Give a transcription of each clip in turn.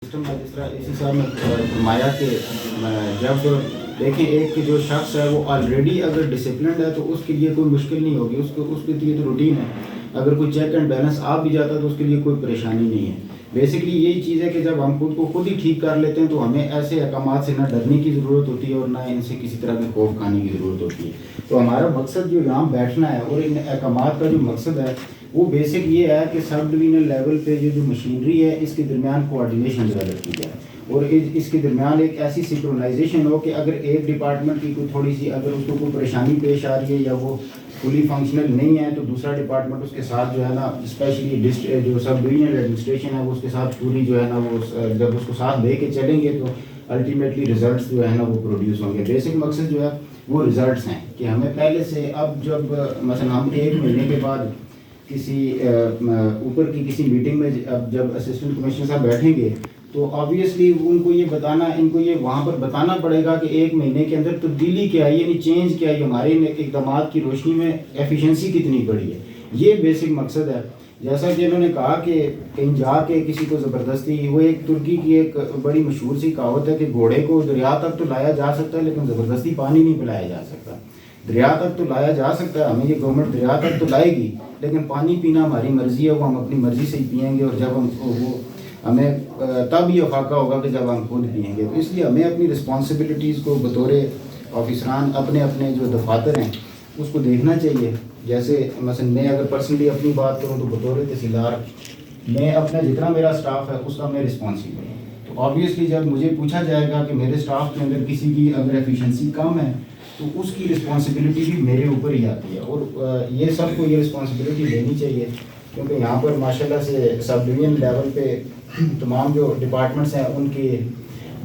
System میں جس طرح اسی صاحب نے فرمایا کہ جب دیکھیں ایک جو شخص ہے وہ آلریڈی اگر ڈسپلنڈ ہے تو اس کے لیے کوئی مشکل نہیں ہوگی، اس کے لیے تو روٹین ہے. اگر کوئی چیک اینڈ بیلنس آپ بھی جاتا ہے تو اس کے لیے کوئی پریشانی نہیں ہے. بیسکلی یہی چیز ہے کہ جب ہم خود کو خود ہی ٹھیک کر لیتے ہیں تو ہمیں ایسے احکامات سے نہ ڈرنے کی ضرورت ہوتی ہے اور نہ ان سے کسی طرح کے خوف کھانے کی ضرورت ہوتی ہے. تو ہمارا مقصد جو یہاں بیٹھنا ہے اور ان احکامات کا جو مقصد ہے وہ بیسک یہ ہے کہ سب ڈویژنل لیول پہ جو مشینری ہے اس کے درمیان کوآرڈینیشن ڈیولپ کی جائے اور اس کے درمیان ایک ایسی سنکرونائزیشن ہو کہ اگر ایک ڈپارٹمنٹ کی کوئی تھوڑی سی اگر اس کو کوئی پریشانی پیش آ رہی ہے یا وہ فلی فنکشنل نہیں ہے تو دوسرا ڈپارٹمنٹ اس کے ساتھ جو ہے نا اسپیشلی جو سب ڈویژنل ایڈمنسٹریشن ہے وہ اس کے ساتھ پوری جو ہے نا وہ جب اس کو ساتھ لے کے چلیں گے تو الٹیمیٹلی ریزلٹس جو ہے نا وہ پروڈیوس ہوں گے. بیسک مقصد جو ہے وہ ریزلٹس ہیں کہ ہمیں پہلے سے اب جب مثلا ہم 1 مہینے کے بعد کسی اوپر کی کسی میٹنگ میں اب جب اسسٹنٹ کمشنر صاحب بیٹھیں گے تو آبویسلی ان کو یہ بتانا ان کو یہ وہاں پر بتانا پڑے گا کہ 1 مہینے کے اندر تبدیلی کیا ہے، یعنی چینج کیا ہے، ہمارے اقدامات کی روشنی میں ایفیشنسی کتنی بڑھی ہے. یہ بیسک مقصد ہے. جیسا کہ انہوں نے کہا کہ کہیں جا کے کسی کو زبردستی، وہ ایک ترکی کی ایک بڑی مشہور سی کہاوت ہے کہ گھوڑے کو دریا تک تو لایا جا سکتا ہے لیکن زبردستی پانی نہیں پلایا جا سکتا. دریا تک تو لایا جا سکتا ہے، ہمیں یہ گورنمنٹ دریا تک تو لائے گی لیکن پانی پینا ہماری مرضی ہے، وہ ہم اپنی مرضی سے ہی پئیں گے اور جب ہمیں تب یہ افاقہ ہوگا کہ جب ہم خود پئیں گے. تو اس لیے ہمیں اپنی رسپانسبلٹیز کو بطور آفیسران اپنے اپنے جو دفاتر ہیں اس کو دیکھنا چاہیے. جیسے مثلا میں اگر پرسنلی اپنی بات کروں تو بطور تحصیلدار میں اپنا جتنا میرا اسٹاف ہے اس کا میں رسپانسبل ہوں. تو آبویسلی جب مجھے پوچھا جائے گا کہ میرے اسٹاف کے اندر کسی کی اگر ایفیشنسی کم ہے تو اس کی رسپانسبلٹی بھی میرے اوپر ہی آتی ہے اور یہ سب کو یہ رسپانسبلٹی لینی چاہیے کیونکہ یہاں پر ماشاءاللہ سے سب ڈویژن لیول پہ تمام جو ڈپارٹمنٹس ہیں ان کے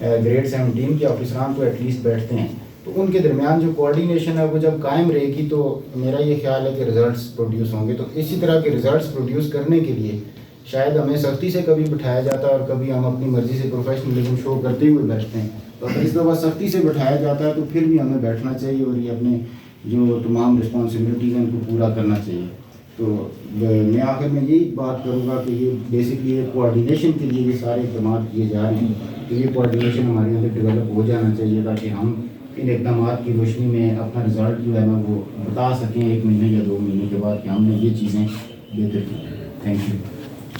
گریڈ 17 کے آفیسران تو ایٹ لیسٹ بیٹھتے ہیں تو ان کے درمیان جو کوآرڈینیشن ہے وہ جب قائم رہے گی تو میرا یہ خیال ہے کہ ریزلٹس پروڈیوس ہوں گے. تو اسی طرح کے ریزلٹس پروڈیوس کرنے کے لیے شاید ہمیں سختی سے کبھی بٹھایا جاتا ہے اور کبھی ہم اپنی مرضی سے پروفیشنلزم شو کرتے ہوئے بیٹھتے ہیں. تو اگر اس دفعہ سختی سے بٹھایا جاتا ہے تو پھر بھی ہمیں بیٹھنا چاہیے اور یہ اپنے جو تمام رسپانسبلٹیز ہیں ان کو پورا کرنا چاہیے. تو میں آخر میں یہی بات کروں گا کہ یہ بیسکلی کوآرڈینیشن کے لیے یہ سارے اقدامات کیے جا رہے ہیں تو یہ کوآرڈینیشن ہمارے اندر ڈیولپ ہو جانا چاہیے تاکہ ہم ان اقدامات کی روشنی میں اپنا رزلٹ جو ہے نا وہ بتا سکیں 1 مہینے یا 2 مہینے کے بعد کہ ہم نے یہ چیزیں بہتر کی. Thank you.